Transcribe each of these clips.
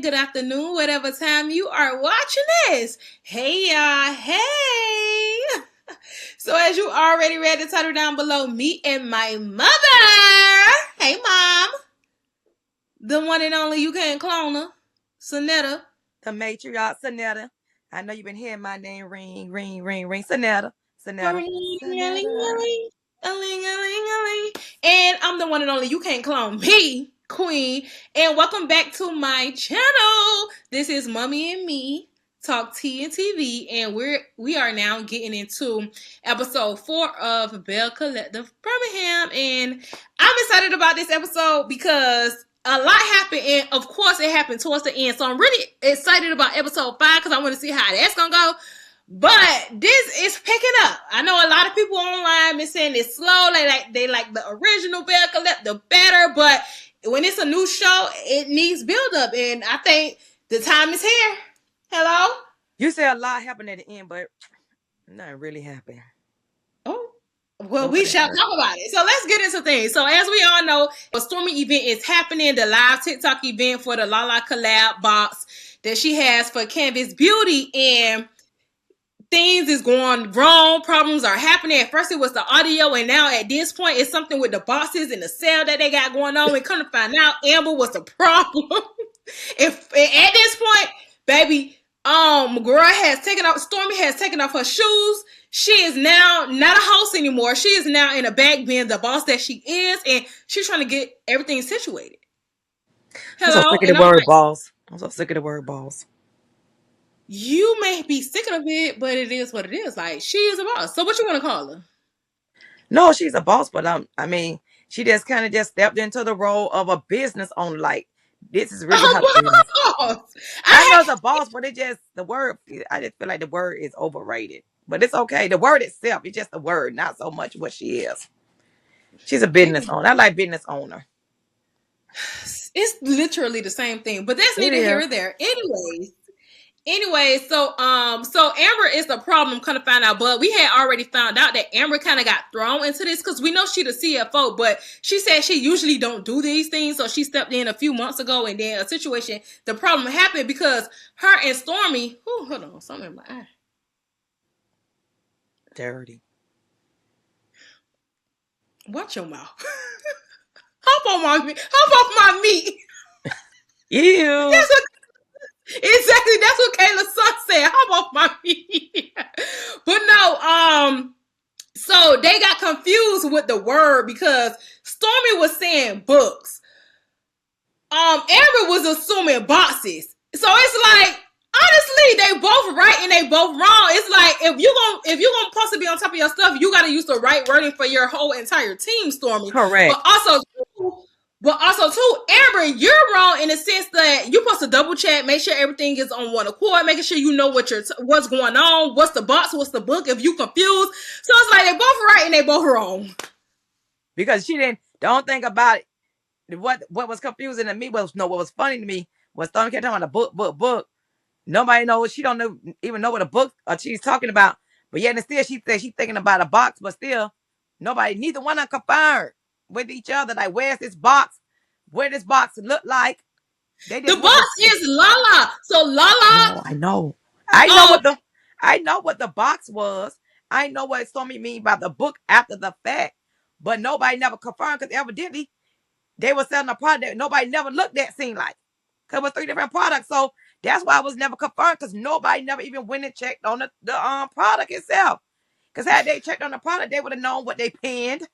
good afternoon, whatever time you are watching this. Hey, y'all. Hey. So, as you already read the title down below, me and my mother. Hey, Mom. The one and only, you can't clone her. Synetta. The matriarch, Synetta. I know you've been hearing my name ring, Synetta. Synetta. And I'm the one and only, you can't clone me, Queen. And welcome back to my channel. This is Mommy and Me Talk Tea and TV, and we are now getting into episode 4 of Belle Collective Birmingham. And I'm excited about this episode because a lot happened, and of course it happened towards the end. So I'm really excited about episode 5 because I want to see how that's gonna go. But this is picking up. I know a lot of people online been saying it's slow. They like the original Belle Collective better, but when it's a new show, it needs build up, and I think the time is here. Hello? You say a lot happened at the end, but nothing really happened. Oh. Well, we shall talk about it. So let's get into things. So as we all know, a Stormy event is happening, the live TikTok event for the Lala collab box that she has for Canvas Beauty, and things is going wrong. Problems are happening. At first it was the audio, and now at this point it's something with the boxes and the sale that they got going on. And come to find out, Amber was the problem. If at this point, baby, Stormy has taken off her shoes. She is now not a host anymore. She is now in a bag being the boss that she is, and she's trying to get everything situated. Hello? I'm so sick of the word boss. I'm so sick of the word boss. You may be sick of it, but it is what it is. Like, she is a boss. So what you want to call her? No, she's a boss, but I mean, she just kind of just stepped into the role of a business owner. Like, this is really how it is. I know it's a boss, but it just, the word, I just feel like the word is overrated. But it's okay. The word itself is just a word, not so much what she is. She's a business owner. I like business owner. It's literally the same thing, but that's neither here or there. Anyway, so Amber is the problem, kind of find out, but we had already found out that Amber kind of got thrown into this because we know she the CFO, but she said she usually don't do these things, so she stepped in a few months ago, and then the problem happened because her and Stormy, hold on, something in my eye. Dirty. Watch your mouth. Hop off my meat. Ew. Exactly, that's what Kayla's son said. Hop off my meat. But no, so they got confused with the word because Stormy was saying books. Amber was assuming boxes. So it's like, honestly, they both right and they both wrong. It's like, if you're gonna supposed to be on top of your stuff, you gotta use the right wording for your whole entire team, Stormy. Correct. But also, too, Amber, you're wrong in the sense that you're supposed to double check, make sure everything is on one accord, making sure you know what's going on, what's the box, what's the book, if you confused. So it's like they both right and they both wrong. Because she didn't, don't think about it. What was confusing to me what was funny to me was Stormy kept talking about a book. Nobody knows, she don't even know what a book she's talking about. But yet and still she said she's thinking about a box, but still neither one of them confirmed with each other. Like, where's this box? Where this box look like? The box is Lala. So Lala. I know what the box was. I know what Stormy mean by the book after the fact. But nobody never confirmed because evidently they were selling a product that nobody never looked at, seemed like. Because it was 3 different products. So that's why it was never confirmed, because nobody never even went and checked on the product itself. Because had they checked on the product, they would have known what they pinned.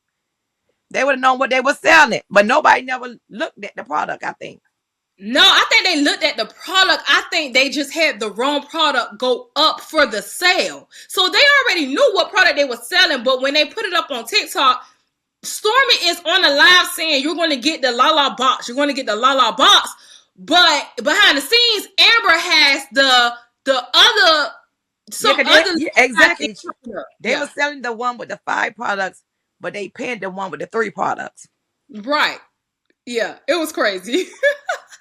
They would have known what they were selling. But nobody never looked at the product, I think. No, I think they looked at the product. I think they just had the wrong product go up for the sale. So they already knew what product they were selling. But when they put it up on TikTok, Stormy is on the live saying, you're going to get the Lala box. You're going to get the Lala box. But behind the scenes, Amber has the other. Exactly. They were selling the one with the 5 products, but they pinned the one with the 3 products. Right. Yeah, it was crazy. It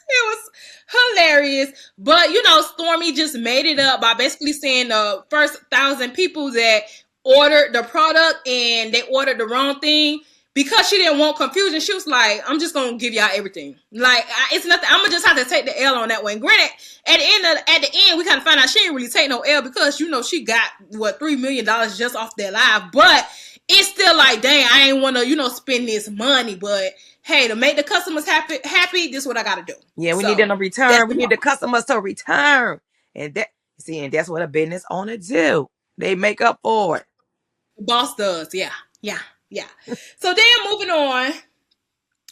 was hilarious. But, Stormy just made it up by basically saying the first 1,000 people that ordered the product and they ordered the wrong thing, because she didn't want confusion, she was like, I'm just gonna give y'all everything. Like, it's nothing. I'm gonna just have to take the L on that one. Granted, at the end, we kind of find out she didn't really take no L because she got what $3 million just off that live. But it's still like, dang, I ain't want to spend this money. But hey, to make the customers happy, this is what I gotta do. Yeah, we need them to return. We need the customers to return, and that's what a business owner do. They make up for it. The boss does, yeah. So then moving on,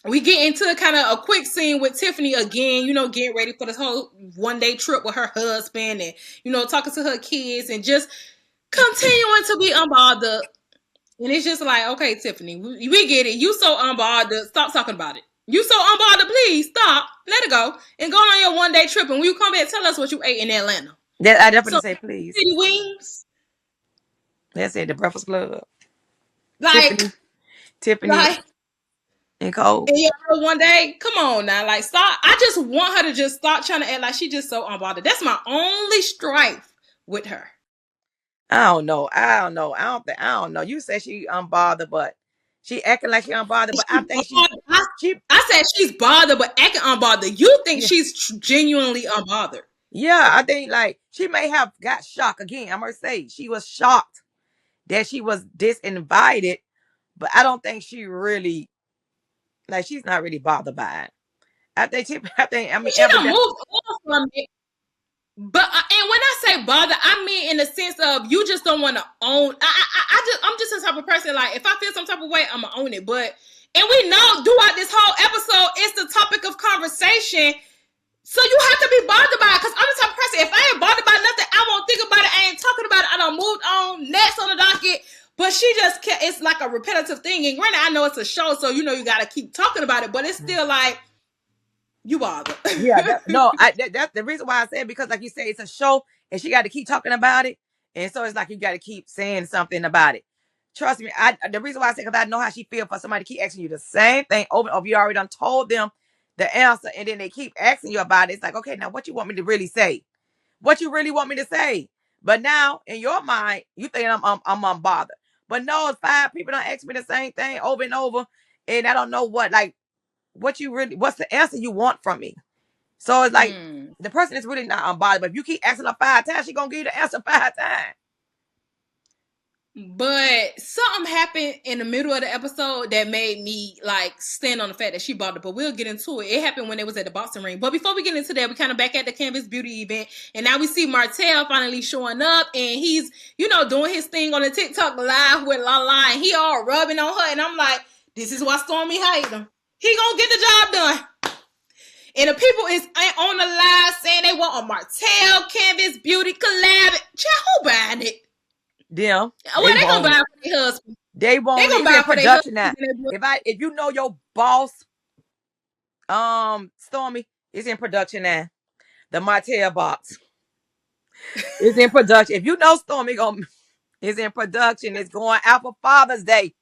we get into kind of a quick scene with Tiffany again, getting ready for this whole one-day trip with her husband and, talking to her kids and just continuing to be unbothered. And it's just like, okay, Tiffany, we get it. You so unbothered. Stop talking about it. You so unbothered. Please stop. Let it go. And go on your one-day trip. And when you come back, tell us what you ate in Atlanta. I definitely say please. City wings. That's it. The Breakfast Club. Like Tiffany. And Cole. And one day, come on now, like stop. I just want her to just stop trying to act like she just so unbothered. That's my only strife with her. I don't know. I don't know. You say she unbothered, but she acting like she unbothered. But I think I said she's bothered, but acting unbothered. You think she's genuinely unbothered? Yeah, I think like she may have got shocked again. I must say she was shocked that she was disinvited, but I don't think she really she's not really bothered by it. I think she done moved on from it. But and when I say bother, I mean in the sense of you just don't want to own. I'm just the type of person, like if I feel some type of way, I'm gonna own it. But and we know throughout this whole episode, it's the topic of conversation. So you have to be bothered by it, because I'm the type of person, if I ain't bothered by nothing, I won't think about it. I ain't talking about it. I done moved on. Next on the docket. But she just kept, it's like a repetitive thing. And granted, I know it's a show, so you got to keep talking about it. But it's still like, you bother. Yeah, that's the reason why I said, because like you say, it's a show and she got to keep talking about it. And so it's like you got to keep saying something about it. Trust me, the reason why I say, because I know how she feels for somebody to keep asking you the same thing over and over. You already done told them the answer, and then they keep asking you about it. It's like, okay, now what you want me to really say? What you really want me to say? But now in your mind, you think I'm unbothered. But no, it's 5 people don't ask me the same thing over and over, and I don't know what's the answer you want from me. So it's like the person is really not unbothered. But if you keep asking her 5 times, she's gonna give you the answer 5 times. But something happened in the middle of the episode that made me like stand on the fact that she bought it. But we'll get into it. It happened when they was at the boxing ring. But before we get into that, we kind of back at the Canvas Beauty event, and now we see Martell finally showing up, and he's doing his thing on the TikTok live with Lala, and he all rubbing on her, and I'm like, this is why Stormy hated him. He gonna get the job done. And the people is on the live saying they want a Martell Canvas Beauty collab. Child, who buying it? Yeah. Well, they gonna buy it for their husband. They won't. They gonna buy it for their husband. Now. If you know your boss, Stormy, is in production now. The Martell box is in production. If you know Stormy is in production, it's going out for Father's Day.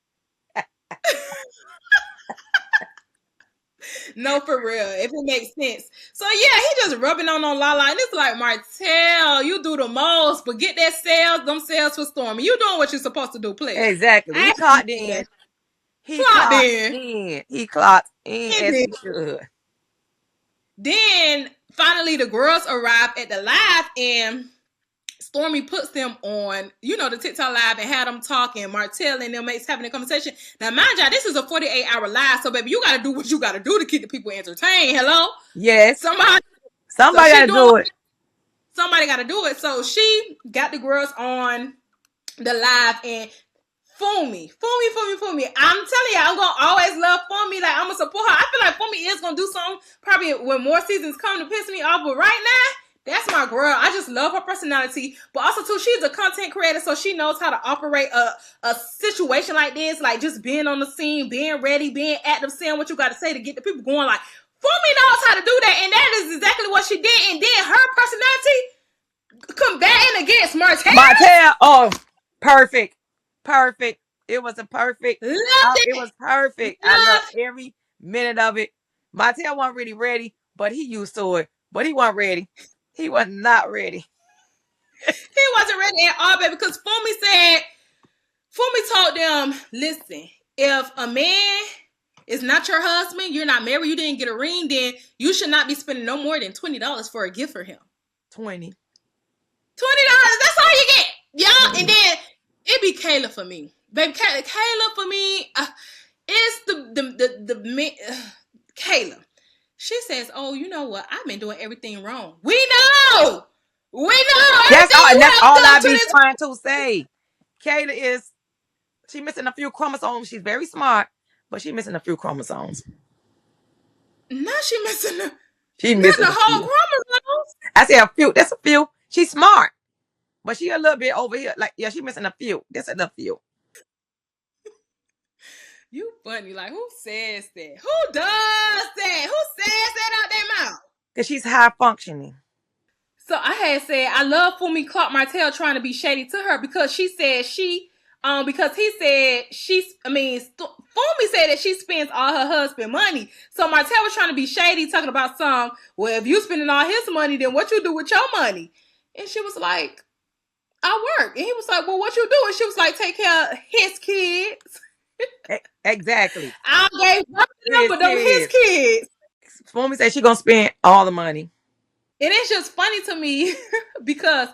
No, for real. If it makes sense. So yeah, he just rubbing on Lala, and it's like, Martell, you do the most, but get them sales for Stormy. You doing what you're supposed to do, please. Exactly. He clocked in. He clocked in as he should. Then finally the girls arrive at the live, and Stormy puts them on, the TikTok live, and had them talking. Martell and them mates having a conversation. Now, mind y'all, this is a 48-hour live, so baby, you got to do what you got to do to keep the people entertained. Hello? Yes. Somebody got to do it. Somebody got to do it. So she got the girls on the live, and Fumi. I'm telling you, I'm going to always love Fumi. Like, I'm going to support her. I feel like Fumi is going to do something probably when more seasons come to piss me off, but right now, that's my girl. I just love her personality. But also, too, she's a content creator, so she knows how to operate a situation like this. Like, just being on the scene, being ready, being active, saying what you got to say to get the people going. Like, Fumi knows how to do that, and that is exactly what she did. And then her personality combating against Martell. Oh, perfect. It was a perfect. It was perfect. I loved every minute of it. Martell wasn't really ready, but he used to it. But he wasn't ready. He was not ready. He wasn't ready at all, baby, because Fumi told them, listen, if a man is not your husband, you're not married, you didn't get a ring, then you should not be spending no more than $20 for a gift for him. 20. $20. That's all you get, y'all. And 20. then it be Kayla for me, baby. Kayla for me. It's Kayla. She says, "Oh, you know what? I've been doing everything wrong." We know. We know That's everything all, you and that's have all done I to be this. trying to say. Kayla is she missing a few chromosomes. She's very smart, but she missing a few chromosomes. Now she missing the, She not missing the a whole few. chromosomes. I say a few. That's a few. She's smart, but she a little bit over here. Like, yeah, she missing a few. That's a few. You funny. Like, who says that? Who does that? Who says that out their mouth? Cause she's high functioning. So I had said I love Fumi Clark Martell trying to be shady to her because she said because he said Fumi said that she spends all her husband money. So Martell was trying to be shady, talking about well, if you spending all his money, then what you do with your money? And she was like, I work. And he was like, well, what you do? And she was like, take care of his kids. Exactly. I gave birth to them, but them his kids. Fumi said she gonna spend all the money. And it's just funny to me because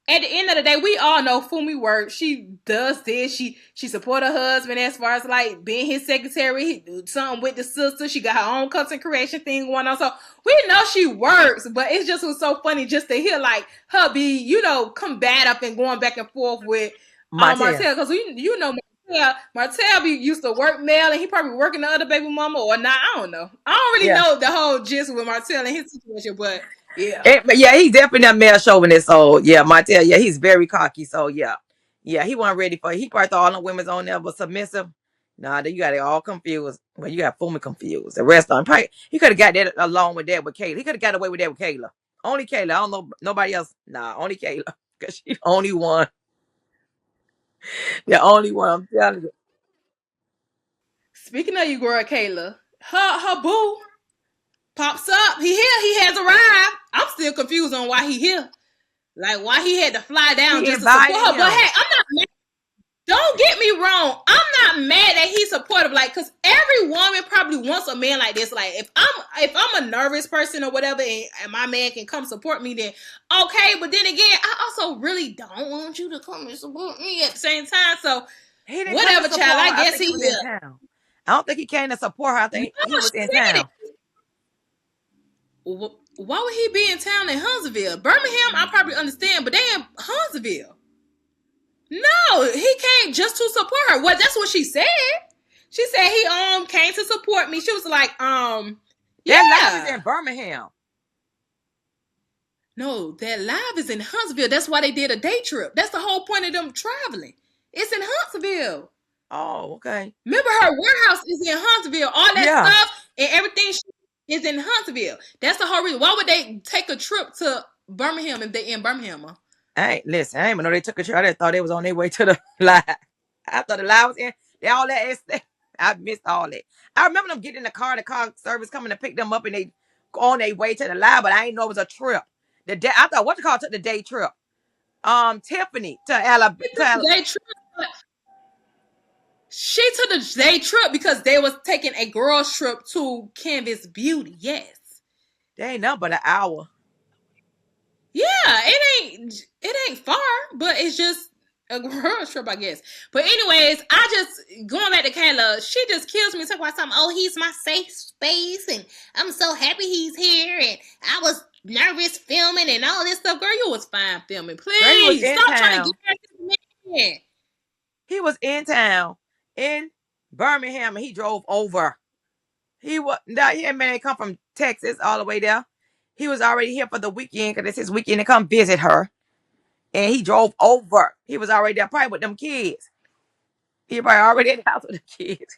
at the end of the day, we all know Fumi works. She does this. She support her husband as far as like being his secretary. He do something with the sister. She got her own content creation thing going on. So we know she works, but it just was so funny just to hear like her be, combative and going back and forth with Martell. because Martell be used to work male and he probably working the other baby mama or not. I don't know. I don't really know the whole gist with Martell and his situation, but yeah. But yeah, he's definitely a male chauvinist. So yeah, Martell, yeah, he's very cocky. So yeah. Yeah, he wasn't ready for it. He probably thought all the women's on there was submissive. Nah, you got it all confused. Well, you got Fumi confused. The rest of them, probably, he could have got that along with that with Kayla. He could have got away with that with Kayla. Only Kayla. I don't know nobody else. Nah, only Kayla. Because she's the only one. The only one. I'm telling you. Speaking of you, girl, Kayla, her boo pops up. He here. He has arrived. I'm still confused on why he here. Like why he had to fly down He just to support invited her. But him. hey, I'm not mad. Don't get me wrong. I'm not mad that he's supportive. Like, cause every woman probably wants a man like this. Like, if I'm a nervous person or whatever, and my man can come support me, then okay. But then again, I also really don't want you to come and support me at the same time. So He didn't whatever, come to support child. her. I I guess think he he was in will. town. I don't think he came to support her. I think No, he was she in said it. town. Why would he be in town in Huntsville? Birmingham, I probably understand, but they in Huntsville. No, he came just to support her. Well, that's what she said. She said he came to support me. She was like, That live is yeah. in Birmingham. No, that live is in Huntsville. That's why they did a day trip. That's the whole point of them traveling. It's in Huntsville. Oh, okay. Remember, her warehouse is in Huntsville. All that Yeah. stuff and everything is in Huntsville. That's the whole reason. Why would they take a trip to Birmingham if they in Birmingham? Huh? I ain't even know they took a trip. I just thought they was on their way to the live. I thought the live was in. They all that. I missed all that. I remember them getting in the car service coming to pick them up, and they on their way to the live. But I didn't know it was a trip. The day I thought what you call took the day trip. Tiffany to Alabama. Day trip. She took the day trip because they was taking a girls trip to Canvas Beauty. Yes. They ain't nothing but an hour. Yeah, it ain't far, but it's just a girls trip, I guess. But anyways, I just going back to Kayla, she just kills me talking about something. Oh, he's my safe space, and I'm so happy he's here, and I was nervous filming and all this stuff. Girl, you was fine filming. Please stop trying to get this man. He was in town in Birmingham, and he drove over. He man come from Texas all the way there. He was already here for the weekend because it's his weekend to come visit her. And he drove over. He was already there probably with them kids. He probably already in the house with the kids.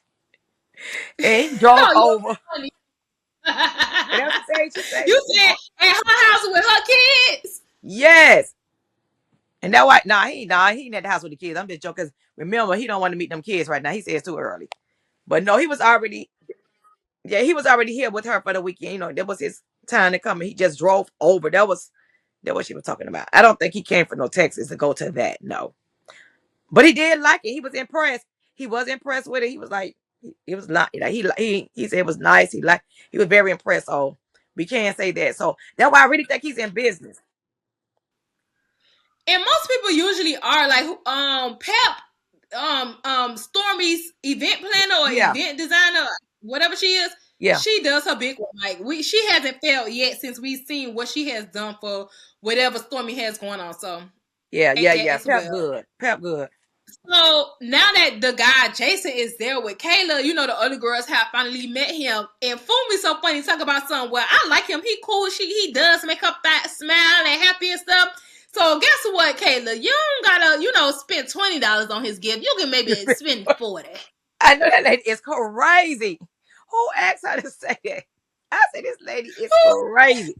And he drove over. And that's what she said. You said at her house with her kids? Yes. And that why he ain't at the house with the kids. I'm just joking. Remember, he don't want to meet them kids right now. He said it's too early. But no, he was already here with her for the weekend. You know, that was his time to come, and he just drove over. That was what she was talking about. I don't think he came from no Texas to go to that. No, but he did like it. He was impressed. he was impressed with it. He was like, he was not, like, he said it was nice. He was very impressed. So we can't say that. So that's why I really think he's in business. And most people usually are like, Pep, Stormy's event planner or Yeah, event designer, whatever she is. yeah, She does her big one. Like she hasn't failed yet since we've seen what she has done for whatever Stormy has going on. So yeah. as Pep well. good, Pep good. So now that the guy Jason is there with Kayla, the other girls have finally met him. And Fumi so funny talk about something. Well, I like him. He cool. He does make her fat smile and happy and stuff. So guess what, Kayla? You don't gotta, spend $20 on his gift. You can maybe spend 40. I know that lady is crazy. Who asked her to say that? I said this lady is crazy.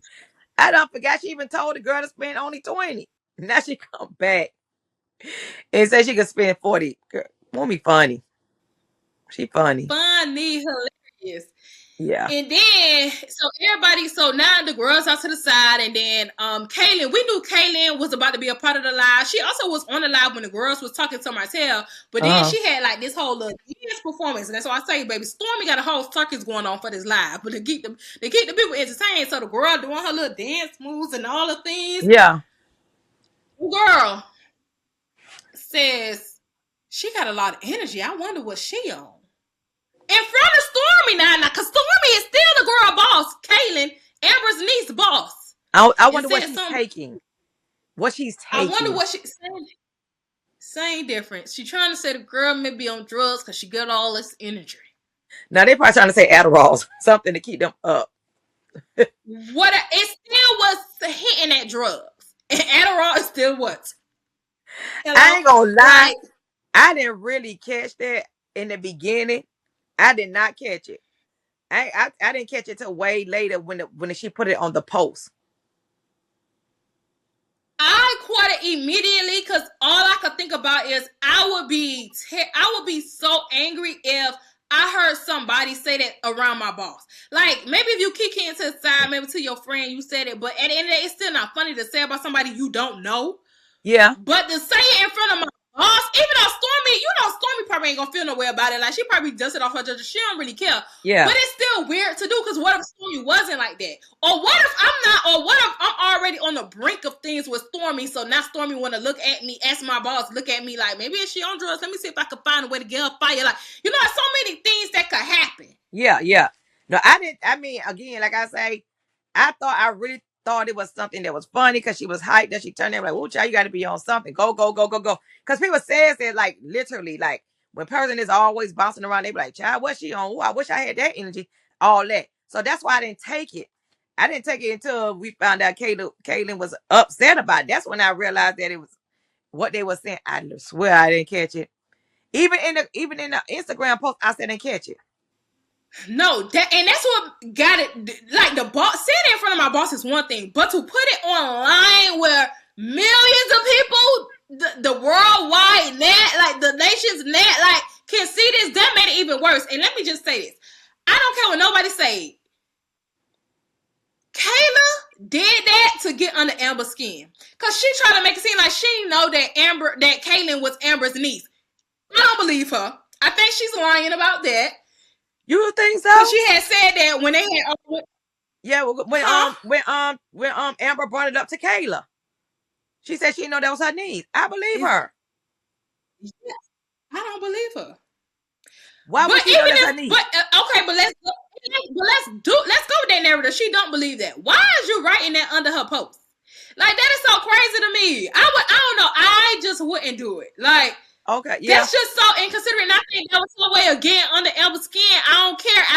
I don't forgot she even told the girl to spend only 20. Now she come back and said she could spend 40. Girl, won't be funny. She funny. Funny, hilarious. Yeah. And then, so now the girls out to the side, and then Kaylin, we knew Kaylin was about to be a part of the live. She also was on the live when the girls was talking to Martell, but then she had like this whole little dance performance, and that's why I say, baby, Stormy got a whole circus going on for this live, but to keep the people entertained. So the girl doing her little dance moves and all the things. Yeah. Girl says she got a lot of energy. I wonder what she on. In front of Stormy now, because Stormy is still the girl boss. Kaylin, Amber's niece boss. I wonder what she's taking. What she's taking. I wonder what she's saying. Same difference. She trying to say the girl may be on drugs because she got all this energy. Now they probably trying to say Adderall, something to keep them up. It still was hitting at drugs. And Adderall is still what? Hello? I ain't gonna lie. I didn't really catch that in the beginning. I did not catch it. I didn't catch it till way later when she put it on the post. I caught it immediately because all I could think about is I would be so angry if I heard somebody say that around my boss. Like, maybe if you kick it to the side, maybe to your friend, you said it, but at the end of the day, it's still not funny to say about somebody you don't know. Yeah. But to say it in front of my boss, even though Stormy, Stormy probably ain't gonna feel no way about it. Like, she probably does it off her judge. She don't really care. Yeah. But it's still weird to do, because what if Stormy wasn't like that? Or what if I'm not, or what if I'm already on the brink of things with Stormy, so now Stormy want to look at me, ask my boss, look at me like, maybe is she on drugs? Let me see if I can find a way to get her fired. Like, so many things that could happen. Yeah. No, again, like I say, I really thought it was something that was funny because she was hyped that she turned in like, "Oh, child, you got to be on something. Go." Because people says that like literally, like when person is always bouncing around, they be like, "Child, what's she on? Ooh, I wish I had that energy." All that. So that's why I didn't take it. I didn't take it until we found out Kaylin was upset about it. That's when I realized that it was what they were saying. I swear I didn't catch it. Even in the Instagram post, I said I didn't catch it. No, that's what got it. Like, the boss, saying it in front of my boss is one thing, but to put it online where millions of people, the worldwide net, like the nation's net, like can see this, that made it even worse. And let me just say this: I don't care what nobody say. Kayla did that to get under Amber's skin, cause she tried to make it seem like she know that Kaylin was Amber's niece. I don't believe her. I think she's lying about that. You think so? She had said that when they had. Yeah, when Amber brought it up to Kayla, she said she didn't know that was her niece. I believe her. Yeah, I don't believe her. Why would she know that's her niece? Okay, but let's go with that narrative. She don't believe that. Why is you writing that under her post? Like, that is so crazy to me. I don't know. I just wouldn't do it. Like, okay, yeah. That's just so inconsiderate. And I think that was her way of getting under Amber's skin. I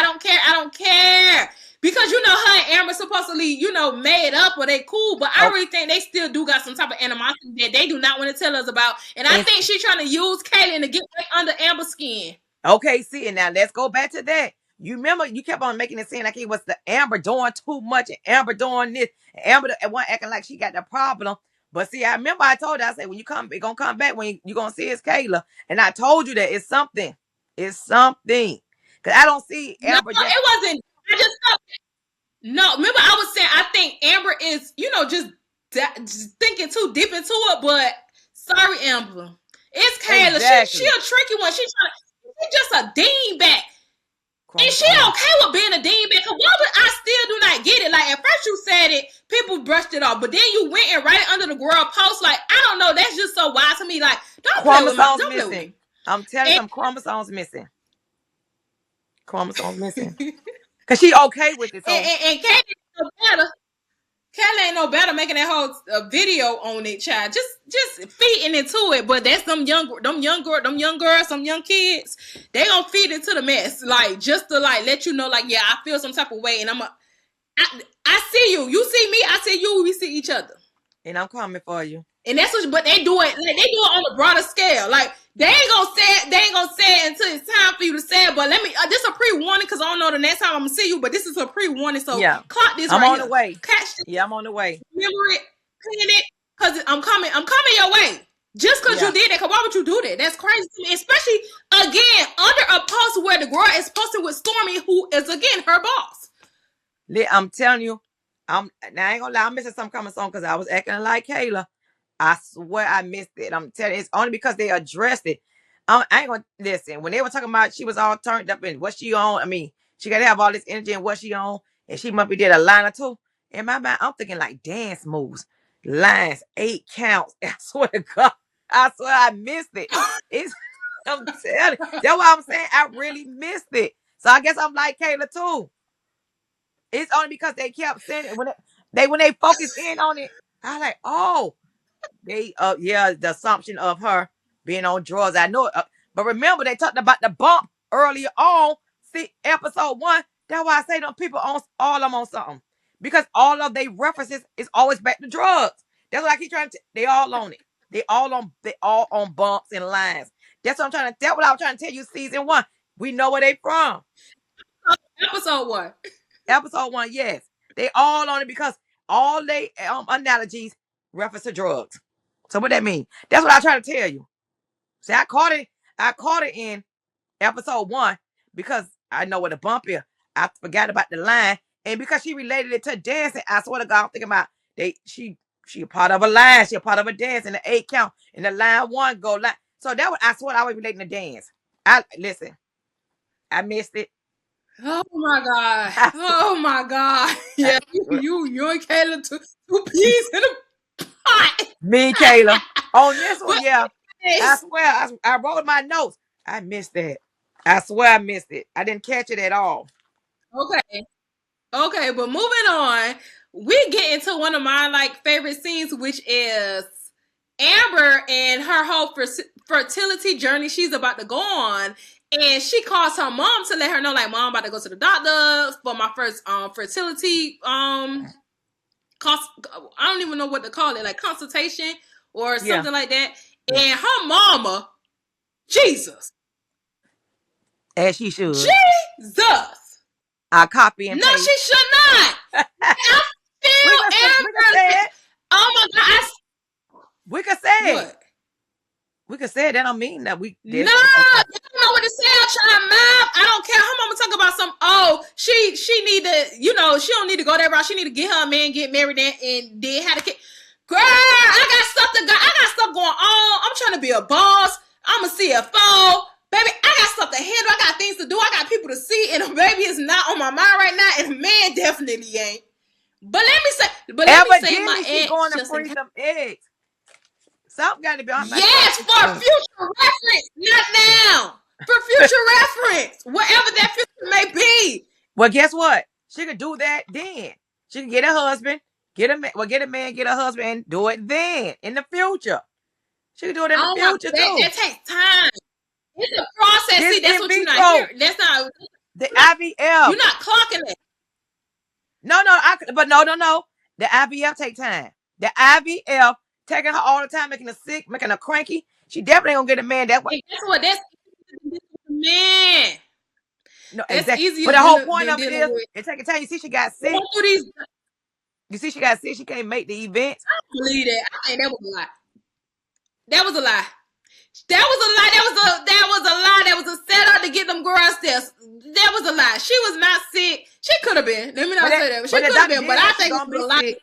don't care. Because, her and Amber supposedly, made up or they cool. But I really think they still do got some type of animosity that they do not want to tell us about. And I think she's trying to use Kaylin to get right under Amber's skin. Okay, see, and now let's go back to that. You remember you kept on making it seem like it was the Amber doing too much and Amber doing this. And Amber wasn't acting like she got the problem. But see, I remember I told her, I said, when you come, it's going to come back when you're going to see it's Kayla. And I told you that it's something. It's something. Because I don't see Amber. No, it wasn't. I just thought. No, remember I was saying, I think Amber is, just thinking too deep into it. But sorry, Amber. It's Kayla. Exactly. She a tricky one. She's just a dingbat. And she Chromosomes. okay with being a dingbat. Cause why would I still do not get it? Like at first you said it, people brushed it off, but then you went and right under the girl post. Like I don't know, that's just so wild to me. Like don't play with my, don't play with me. I'm telling you, some chromosomes missing. Chromosomes missing. Cause she okay with it. So and Katie no better. Kelly ain't no better making that whole video on it, child. Just feeding into it. But that's them young girls, some young kids. They gonna feed into the mess, like just to like let you know, like yeah, I feel some type of way, and I see you. You see me. I see you. We see each other. And I'm coming for you. And that's what, but they do it. Like, they do it on a broader scale. Like they ain't gonna say it. They ain't gonna say it until it's time for you to say it. But let me. This is a pre-warning because I don't know the next time I'm gonna see you. But this is a pre-warning. So yeah, clock this. I'm right on here. the way. Catch this. Yeah, I'm on the way. Remember it. Pin it. Cause I'm coming. I'm coming your way. Just cause you did that. Cause why would you do that? That's crazy to me. Especially again under a post where the girl is posted with Stormy, who is again her boss. I'm telling you, now I ain't gonna lie. I'm missing some coming song because I was acting like Kayla. I swear I missed it. I'm telling you, it's only because they addressed it. I ain't gonna listen. When they were talking about she was all turned up and what she on, I mean, she gotta have all this energy and what she on, and she must be did a line or two. In my mind, I'm thinking like dance moves, lines, 8 counts. I swear to God, I swear I missed it. I'm telling you, that's what I'm saying. I really missed it. So I guess I'm like Kayla too. It's only because they kept saying it when they focused in on it. I was like, oh. The assumption of her being on drugs. I know it. But remember, they talked about the bump earlier on. See, episode 1. That's why I say them people on all of them on something. Because all of their references is always back to drugs. That's what I keep trying to they all on it. They all on bumps and lines. That's what I was trying to tell you, season 1. We know where they from. Episode 1. Episode 1, yes. They all on it because all they analogies reference to drugs. So what that mean? That's what I try to tell you. See, I caught it in episode 1 because I know what the bump is. I forgot about the line, and because she related it to dancing, I swear to God, I'm thinking about she a part of a line, she a part of a dance, and the 8 count, and the line 1 go line. So that was I swear I was relating to dance. Listen, I missed it. Oh my God! Oh my God! Yeah, you and Kayla two peas in a pot. Me, Kayla, on this one, yeah. I swear, I wrote my notes. I missed that. I swear I missed it. I didn't catch it at all. Okay, but moving on, we get into one of my favorite scenes, which is Amber and her whole fertility journey she's about to go on. And she calls her mom to let her know, like, Mom, I'm about to go to the doctor for my first fertility I don't even know what to call it, like consultation or something like that. Yeah. And her mama, Jesus. As she should. Jesus. I copy and paste. No, she should not. I feel Amber. Oh my God. We could say what? It. We could say it. That don't mean that we. No, you don't know what to say. I'm trying to map. I don't care. Her mama talk about some. Oh, she need to. She don't need to go that route. She need to get her a man, get married, and then have a kid. Girl, I got stuff going on. I'm trying to be a boss. I'm a CFO. Baby, I got stuff to handle. I got things to do. I got people to see, and a baby is not on my mind right now, and a man definitely ain't. But let me say, my ex going to freeze them eggs. Something got to be on my yes, for future reference, not now. For future reference, whatever that future may be. Well, guess what? She could do that then. She can get a husband, get a man, get a husband, and do it then in the future. She can do it in the future too. That takes time. It's a process. See, that's what you're not hearing. That's not the IVF. You're not clocking it. No. The IVF take time. The IVF taking her all the time, making her sick, making her cranky. She definitely gonna get a man that way. That's man. No, that's easier. But the whole point of it is it's taking time. You see, she got sick. You see, she got sick. She can't make the events. I don't believe that. I think that was a lie. That was a lie. That was a lie. That was a setup to get them girls there. That was a lie. She was not sick. She could have been. Let me not say that. She could have been, but I think it was a lie.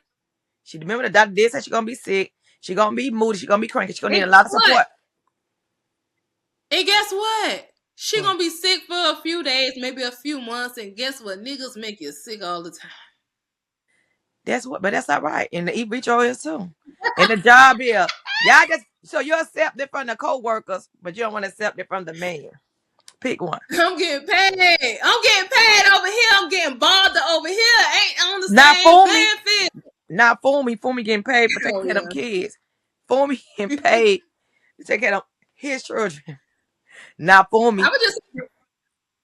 She remember the doctor did say she's gonna be sick. She's gonna be moody. She's gonna be cranky. She's gonna need a lot of support. And guess what? She gonna be sick for a few days, maybe a few months, and guess what? Niggas make you sick all the time. That's what, but that's all right. And the vitro is too. And the job here, y'all just so you accept it from the co-workers, but you don't want to accept it from the man. Pick one. I'm getting paid. I'm getting paid over here. I'm getting bothered over here. Ain't on the Not same fool me. playing field. Not fool me. Fool me getting paid for taking Oh care of them yeah. kids. Fool me getting paid to take care of his children. Not fool I me. was just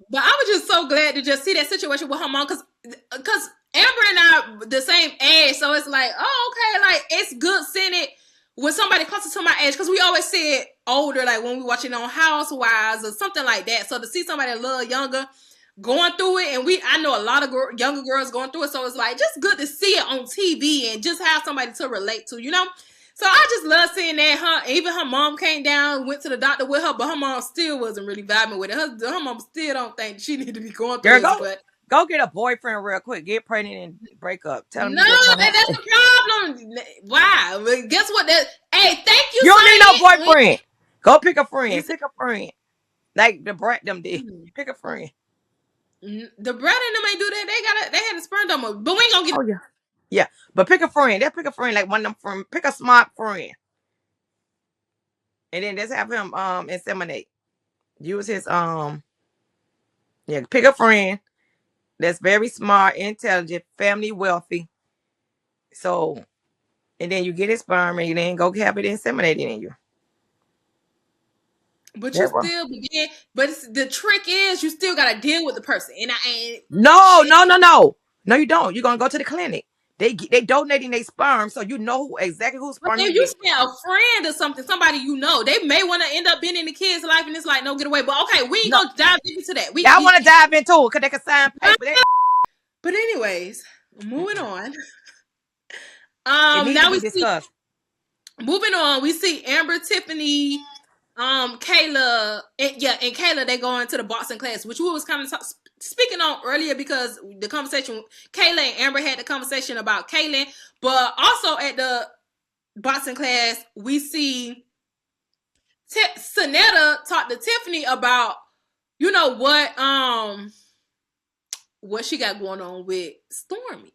But I was just so glad to just see that situation with her mom because Amber and I are the same age, so it's like, oh, okay, like it's good seeing it with somebody closer to my age because we always see it older, like when we watching on Housewives or something like that. So to see somebody a little younger going through it, and I know a lot of younger girls going through it, so it's like just good to see it on TV and just have somebody to relate to, you know. So I just love seeing that. Even her mom came down, went to the doctor with her, but her mom still wasn't really vibing with it. Her mom still don't think she need to be going through Girl, this. But go get a boyfriend real quick. Get pregnant and break up. Tell him no, you just want and that's to. the problem. Why? But guess what? Hey, thank you, You don't need no Sonya. boyfriend. Go pick a You friend. said Pick a friend. Like the brat them did. Pick a friend. the brother and them ain't do that. They had a sperm donor, but we ain't gonna get. Oh yeah. Yeah. But pick a friend. Pick a friend like one of them from pick a smart friend. And then just have him inseminate. Use his yeah, pick a friend that's very smart, intelligent, family wealthy. So and then you get his sperm and you then go have it inseminated in you. But you That one. still begin. But the trick is you still gotta deal with the person, and I ain't No, shit. no, no, no. No, you don't. You're gonna go to the clinic. They donating their sperm, so you know exactly whose But sperm you if you get. see a friend or something, somebody you know, they may want to end up being in the kid's life, and it's like no get away. But okay, we ain't No, gonna dive deep into that. y'all want to dive into it because they can sign paper. But anyways, moving on. It needs to Now we be see discussed. moving on. We see Amber, Tiffany, Kayla, and Kayla. They go into the boxing class, which we was kind of speaking on earlier because the conversation Kayla and Amber had the conversation about Kaylin, but also at the boxing class we see Synetta talk to Tiffany about what she got going on with Stormy.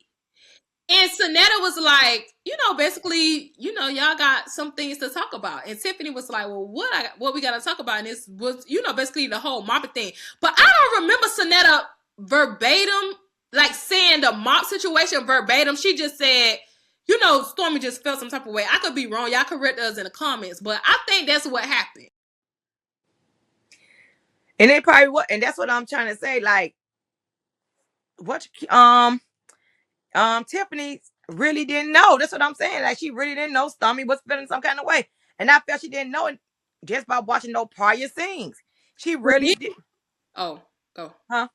And Synetta was like, basically, y'all got some things to talk about. And Tiffany was like, well, what we got to talk about? And this was, basically the whole mopping thing. But I don't remember Synetta verbatim, like saying the mop situation verbatim. She just said, Stormy just felt some type of way. I could be wrong. Y'all correct us in the comments. But I think that's what happened. And they probably what, and that's what I'm trying to say. Like, what, Tiffany really didn't know. That's what I'm saying. Like, she really didn't know Stormy was feeling some kind of way, and I felt she didn't know it just by watching those prior scenes. She really did. Oh, go. Huh?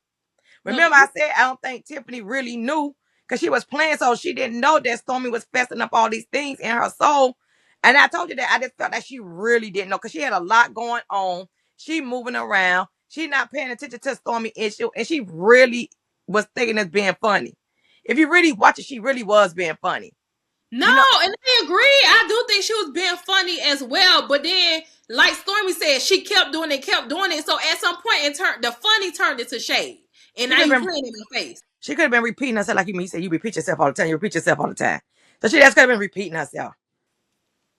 No, Remember, I said I don't think Tiffany really knew because she was playing, so she didn't know that Stormy was fessing up all these things in her soul. And I told you that I just felt like she really didn't know because she had a lot going on. She moving around. She not paying attention to Stormy issue, and she really was thinking it's being funny. If you really watch it, she really was being funny. No, You know, and I agree. I do think she was being funny as well. But then, like Stormy said, she kept doing it. So at some point, the funny turned into shade, and she now could you have been playing in my face. she could have been repeating herself like you said. You repeat yourself all the time. You repeat yourself all the time. So she just could have been repeating herself.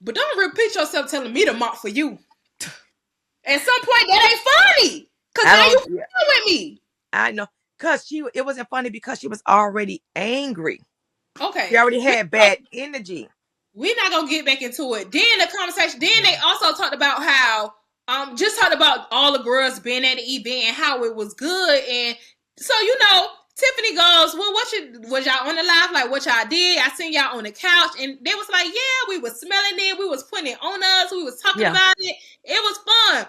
But don't repeat yourself telling me to mop for you. At some point, that ain't funny. Cause I now you don't. Yeah, fucking with me. I know. Cause it wasn't funny because she was already angry. She Okay, already had bad energy. we're not gonna get back into it. Then the conversation. Then they also talked about how just talked about all the girls being at the event and how it was good. And so Tiffany goes, well, was y'all on the live? Like what y'all did? I seen y'all on the couch, and they was like, yeah, we was smelling it, we was putting it on us, we was talking Yeah. about it. It was fun.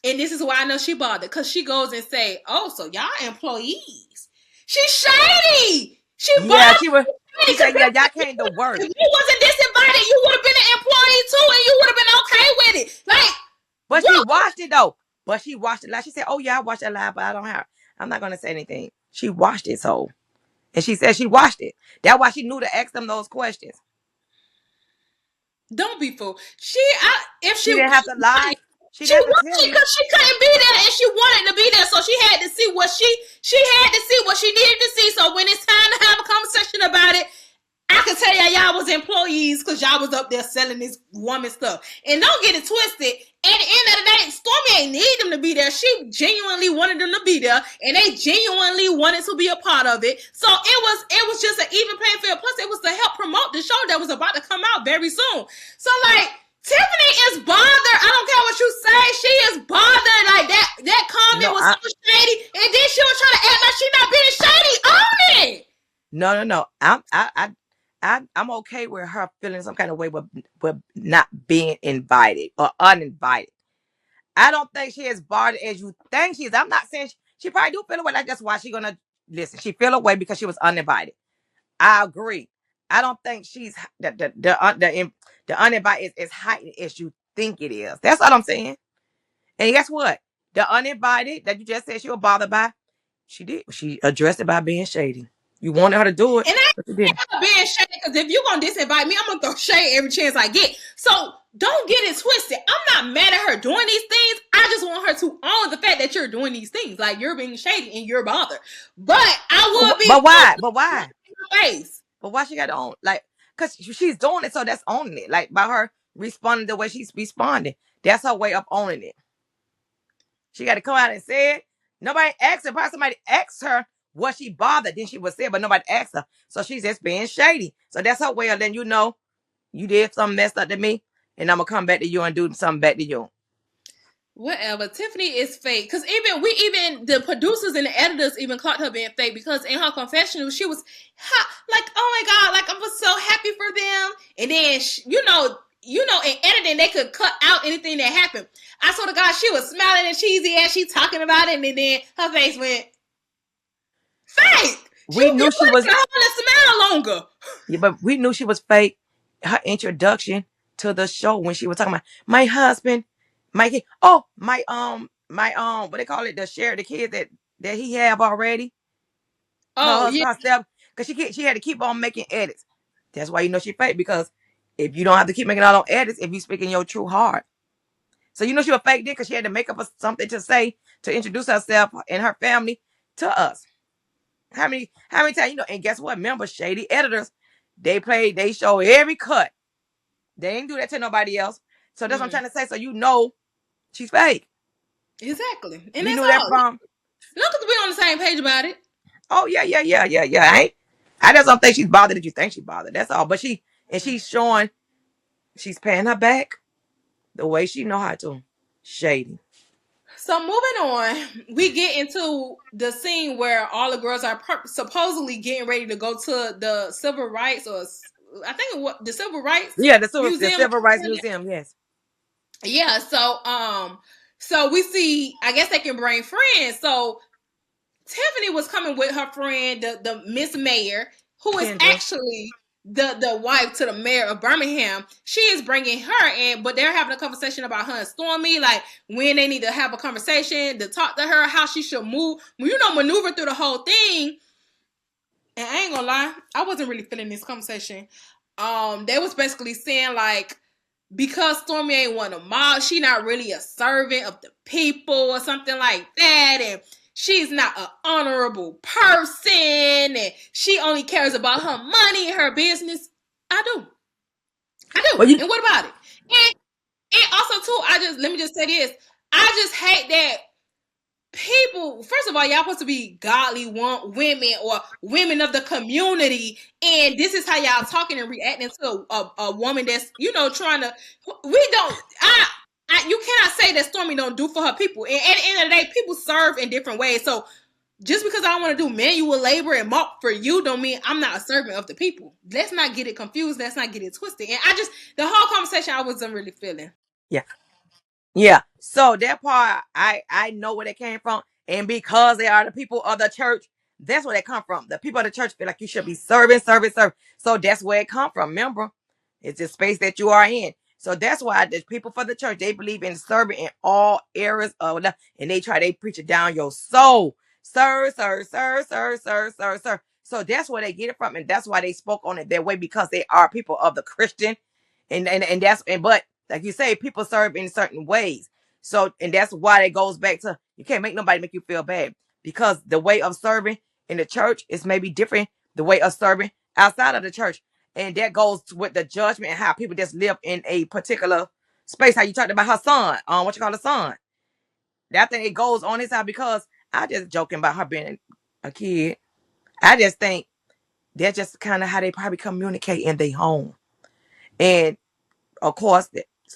And this is why I know she bothered, because she goes and say, oh, so y'all employees. She's shady. She Yeah, bothered. she was. She said, "Yeah, y'all came to work." If you wasn't disinvited, you would have been an employee too, and you would have been okay with it. Like, But she what? watched it though. But she watched it live. She said, "Oh yeah, I watched it live, but I don't have. I'm not gonna say anything." She watched it so, and she said she watched it. That's why she knew to ask them those questions. Don't be fooled. If She she didn't have to lie. She She definitely wanted tell you. because she couldn't be there and she wanted to be there, so she had to see what she had to see what she needed to see. So when it's time to have a conversation about it, I can tell y'all was employees because y'all was up there selling this woman stuff. And don't get it twisted. At the end of the day, Stormy ain't need them to be there. She genuinely wanted them to be there, and they genuinely wanted to be a part of it. So it was just an even playing field. Plus, it was to help promote the show that was about to come out very soon. So like, Tiffany is bothered. I don't care what you say. She is bothered. Like that comment No, was so shady, and then she was trying to act like she not being shady on it. no. I'm okay with her feeling some kind of way with not being invited or uninvited. I don't think she is bothered as you think she is. I'm not saying she probably do feel away. Like that's why she gonna listen. She feel away because she was uninvited. I agree. I don't think she's the uninvited is heightened as you think it is. That's what I'm saying. And guess what? The uninvited that you just said she was bothered by, she did. She addressed it by being shady. You wanted her to do it, And I but you didn't. ain't being shady because if you're gonna disinvite me, I'm gonna throw shade every chance I get. So don't get it twisted. I'm not mad at her doing these things. I just want her to own the fact that you're doing these things. Like you're being shady and you're bothered. But I would be But why? But why? in your face. But why she got to own? Like, cause she's doing it, so that's owning it. Like by her responding the way she's responding, that's her way of owning it. She got to come out and say it. Nobody asked her. Probably somebody asked her what she bothered, then she would say it, but nobody asked her. So she's just being shady. So that's her way of letting you know you did something messed up to me, and I'm gonna come back to you and do something back to you. Whatever. Tiffany is fake. Cause even the producers and the editors even caught her being fake because in her confessional she was like, oh my god, like I was so happy for them. And then in editing they could cut out anything that happened. I swear to God, she was smiling and cheesy as she talking about it, and then her face went fake. We You knew she put was, it on the smile longer. yeah, but we knew she was fake. Her introduction to the show when she was talking about my husband, my kid. Oh, what they call it, the share the kids that he have already. Her Oh yeah. husband herself, because she had to keep on making edits. That's why you know she fake, because if you don't have to keep making all those edits, if you speaking your true heart. So you know she was fake then because she had to make up something to say to introduce herself and her family to us. How many times, and guess what? Remember, shady editors, they show every cut. They ain't do that to nobody else. So that's what I'm trying to say. So you know she's fake. Exactly. And We that's knew that all. from. Look, we on the same page about it. Oh yeah. I just don't think she's bothered that you think she's bothered. That's all. But she's showing she's paying her back the way she know how to. Shady. So moving on, we get into the scene where all the girls are supposedly getting ready to go to the civil rights, or I think what the civil rights Yeah, the museum. Civil Rights Museum. Yes. Yeah. So we see. I guess they can bring friends. So Tiffany was coming with her friend, the Miss Mayor, who is Kendra. actually the wife to the mayor of Birmingham. She is bringing her in, but they're having a conversation about her and Stormy, like when they need to have a conversation to talk to her, how she should move, maneuver through the whole thing. And I ain't gonna lie, I wasn't really feeling this conversation. They was basically saying like, because Stormy ain't one of mob, she not really a servant of the people or something like that, and she's not an honorable person, and she only cares about her money and her business. I do. Well, you. And what about it? And also too, let me just say this. I just hate that people, first of all, y'all supposed to be godly women or women of the community, and this is how y'all talking and reacting to a woman that's trying to. We don't. You cannot say that Stormy don't do for her people. And at the end of the day, people serve in different ways. So just because I don't want to do manual labor and mop for you, don't mean I'm not a servant of the people. Let's not get it confused. Let's not get it twisted. And the whole conversation I wasn't really feeling. Yeah. Yeah. So that part, I know where they came from, and because they are the people of the church, that's where they come from. The people of the church feel like you should be serving. So that's where it come from. Remember, it's the space that you are in. So that's why the people for the church, they believe in serving in all areas of life, and they preach it down your soul. Sir. So that's where they get it from, and that's why they spoke on it that way, because they are people of the Christian, and but like you say, people serve in certain ways. So, and that's why it goes back to you can't make nobody make you feel bad because the way of serving in the church is maybe different the way of serving outside of the church. And that goes with the judgment and how people just live in a particular space. How you talked about her son, what you call the son. That thing it goes on inside because I just joking about her being a kid. I just think that's just kind of how they probably communicate in their home. And of course,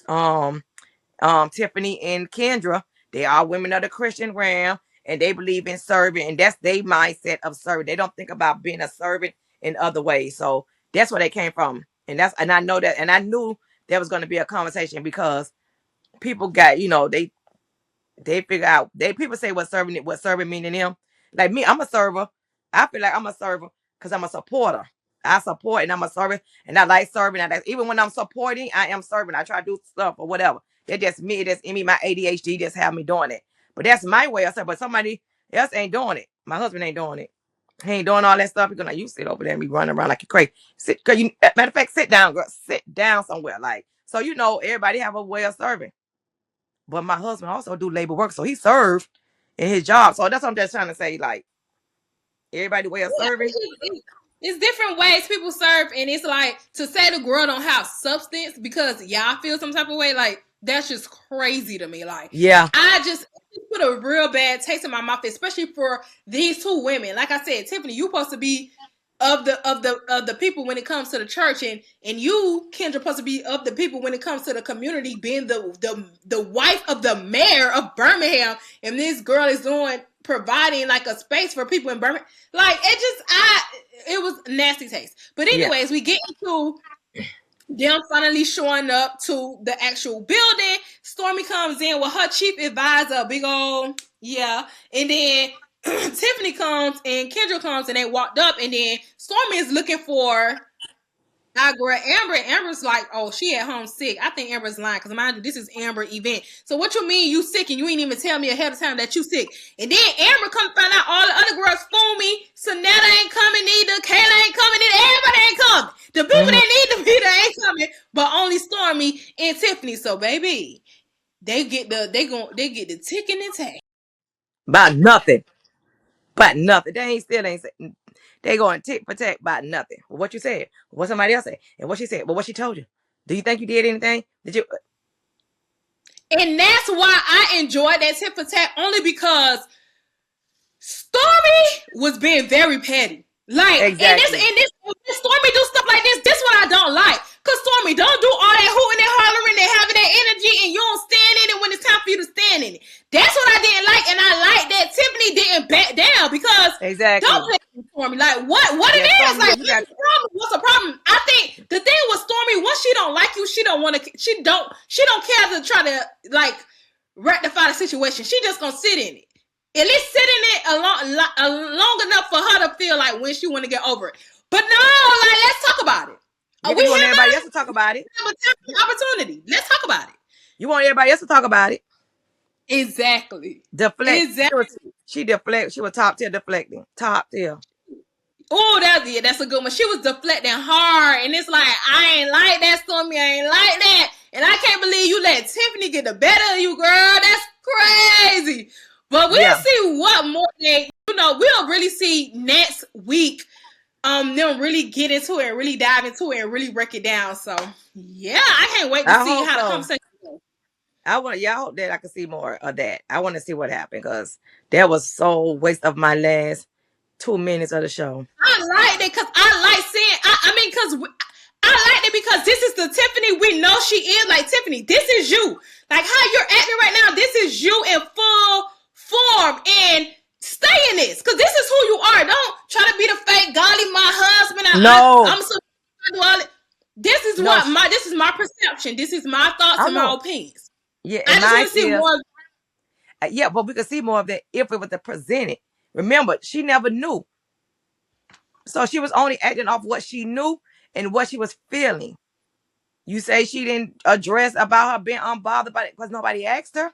um, Tiffany and Kendra, they are women of the Christian realm, and they believe in serving, and that's their mindset of serving. They don't think about being a servant in other ways. So that's where they came from, and I know that, and I knew there was going to be a conversation because people got, they figure out people say what serving mean to them. Like me, I'm a server. I feel like I'm a server because I'm a supporter. I support and I'm a server and I like serving. And even when I'm supporting, I am serving. I try to do stuff or whatever. That's just me. That's in me. My ADHD just have me doing it. But that's my way of serving. But somebody else ain't doing it. My husband ain't doing it. He ain't doing all that stuff. He's gonna you sit over there and be running around like you crazy. Matter of fact, sit down, girl. Sit down somewhere. Like so, everybody have a way of serving. But my husband also do labor work, so he served in his job. So that's what I'm just trying to say. Like everybody way of serving. It's different ways people serve, and it's like to say the girl don't have substance because y'all feel some type of way. Like that's just crazy to me. Like Yeah, I just put a real bad taste in my mouth, especially for these two women. Like I said, Tiffany, you supposed to be of the people when it comes to the church, and you, Kendra, supposed to be of the people when it comes to the community, being the wife of the mayor of Birmingham, and this girl is providing like a space for people in Birmingham. Like it was nasty taste. But anyways, we get into them finally showing up to the actual building. Stormy comes in with her chief advisor, big old and then Tiffany comes and Kendra comes and they walked up, and then Stormy is looking for our girl Amber. Amber's like, oh, she at home sick. I think Amber's lying because mind you, this is Amber event. So what you mean you sick and you ain't even tell me ahead of time that you sick? And then Amber come find out all the other girls fool me. Synetta ain't coming either. Kayla ain't coming either. Everybody ain't coming. The people that need to be there ain't coming, but only Stormy and Tiffany. So baby, they get the tick and the tag. About nothing. But nothing. They going tick for tack by nothing. What you said, what somebody else said, and what she said, but what she told you. Do you think you did anything? Did you? And that's why I enjoyed that tit for tat, only because Stormy was being very petty. Like, Exactly. and this Stormy do stuff like this what I don't like. Cause Stormy don't do all that hooting and hollering and having that energy, and you don't stand in it when it's time for you to stand in it. That's what I didn't like, and I like that Tiffany didn't back down because don't play with Stormy. Like what it is? Stormy, like what's the problem? I think the thing with Stormy, once she don't like you, she don't want to. She don't care to try to like rectify the situation. She just gonna sit in it. At least sit in it long enough for her to feel like when she want to get over it. But no, like let's talk about it. You want everybody else to talk about it. Opportunity. Let's talk about it. You want everybody else to talk about it. Exactly. Deflect. Exactly. She deflect. She was top tier deflecting. Top tier. Oh, that's a good one. She was deflecting hard, and it's like I ain't like that, Stormy. I ain't like that, and I can't believe you let Tiffany get the better of you, girl. That's crazy. But we'll see what more we'll really see next week. Them really get into it and really dive into it and really break it down. So yeah, I can't wait to see how the conversation goes. I hope that I can see more of that. I want to see what happened because that was so waste of my last 2 minutes of the show. I liked it because I like seeing. I liked it because this is the Tiffany we know she is. Like Tiffany, this is you. Like how you're acting right now. This is you in full form, and stay in this because this is who you are. Don't try to be the fake golly my husband. I'm so do all it. This is this is my perception. This is my thoughts and my opinions. Yeah, I just want to see more. Yeah, but we could see more of that if it was presented. Remember, she never knew, so she was only acting off what she knew and what she was feeling. You say she didn't address about her being unbothered by it because nobody asked her.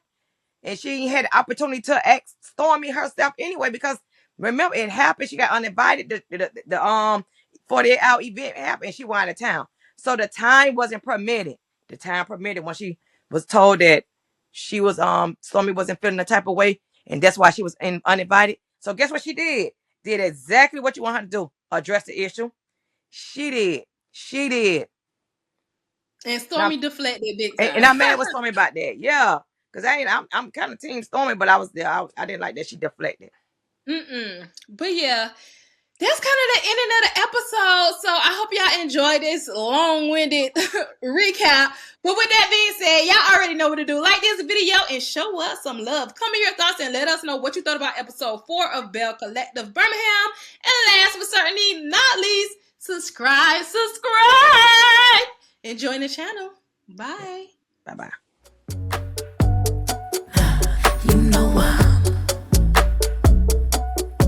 And she had the opportunity to ask Stormy herself anyway, because remember it happened. She got uninvited. The 48-hour event happened and she went out of town. So the time wasn't permitted. The time permitted when she was told that she was Stormy wasn't feeling the type of way, and that's why she was uninvited. So guess what she did? Did exactly what you want her to do. Address the issue. She did. She did. And Stormy deflected big And time. I'm mad with Stormy about that. Yeah. Because I'm kind of team Stormy, but I was there. I didn't like that she deflected. But yeah, that's kind of the ending of the episode. So I hope y'all enjoyed this long-winded recap. But with that being said, y'all already know what to do. Like this video and show us some love. Comment your thoughts and let us know what you thought about episode 4 of Belle Collective Birmingham. And last but certainly not least, subscribe. And join the channel. Bye. Bye-bye. You know why.